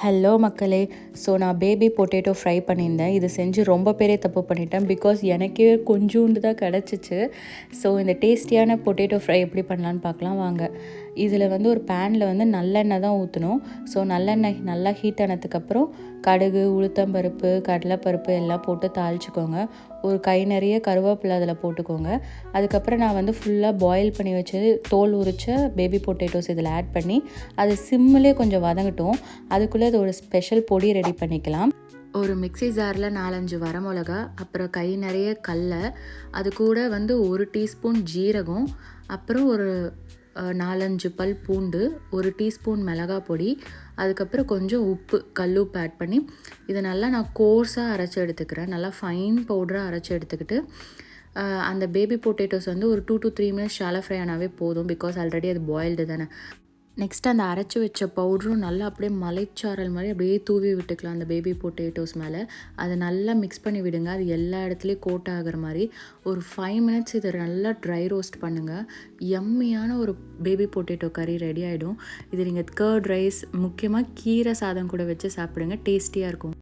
Hello மக்களே. So நான் baby potato fry பண்ணியிருந்தேன். இது செஞ்சு ரொம்ப பெரிய தப்பு பண்ணிட்டேன். பிகாஸ் எனக்கே கொஞ்சோண்டு தான் கிடச்சிச்சு. ஸோ இந்த டேஸ்டியான பொட்டேட்டோ ஃப்ரை எப்படி பண்ணலான்னு பார்க்கலாம் வாங்க. இதில் வந்து ஒரு பேனில் வந்து நல்லெண்ணெய் தான் ஊற்றணும். ஸோ நல்லெண்ணெய் நல்லா ஹீட் ஆனதுக்கப்புறம் கடுகு, உளுத்தம்பருப்பு, கடலைப்பருப்பு எல்லாம் போட்டு தாளிச்சிக்கோங்க. ஒரு கை நிறைய கருவேப்பிலை அதில் போட்டுக்கோங்க. அதுக்கப்புறம் நான் வந்து ஃபுல்லாக பாயில் பண்ணி வச்சது தோல் உரித்த பேபி பொட்டேட்டோஸ் இதில் ஆட் பண்ணி அது சிம்மிலே கொஞ்சம் வதங்கட்டும். அதுக்குள்ளே அது ஒரு ஸ்பெஷல் பொடி ரெடி பண்ணிக்கலாம். ஒரு மிக்ஸி ஜாரில் 4-5 வரமிளகா, அப்புறம் கை நிறைய கடலை, அது கூட வந்து 1 டீஸ்பூன் ஜீரகம், அப்புறம் ஒரு 4-5 பல் பூண்டு, 1 டீஸ்பூன் மிளகாய் பொடி, அதுக்கப்புறம் கொஞ்சம் உப்பு, கல் உப்பு ஆட் பண்ணி இதை நல்லா நான் கோர்ஸாக அரைச்சி எடுத்துக்கிறேன். நல்லா ஃபைன் பவுடராக அரைச்சி எடுத்துக்கிட்டு அந்த பேபி பொட்டேட்டோஸ் வந்து ஒரு 2 to 3 மினிட்ஸ் ஷாலோ ஃப்ரை ஆனாவே போதும். பிகாஸ் ஆல்ரெடி அது பாயில்டு தானே. நெக்ஸ்ட் அந்த அரைச்சி வச்ச பவுடரும் நல்லா அப்படியே மலைச்சாரல் மாதிரி அப்படியே தூவி விட்டுக்கலாம் அந்த பேபி பொட்டேட்டோஸ் மேலே. அதை நல்லா மிக்ஸ் பண்ணி விடுங்க. அது எல்லா இடத்துலையும் கோட் ஆகிற மாதிரி ஒரு 5 மினிட்ஸ் இதை நல்லா ட்ரை ரோஸ்ட் பண்ணுங்கள். யம்மியான ஒரு பேபி பொட்டேட்டோ கறி ரெடி ஆகிடும். இது நீங்கள் கர்ட் ரைஸ், முக்கியமாக கீரை சாதம் கூட வச்சு சாப்பிடுங்க. டேஸ்டியாக இருக்கும்.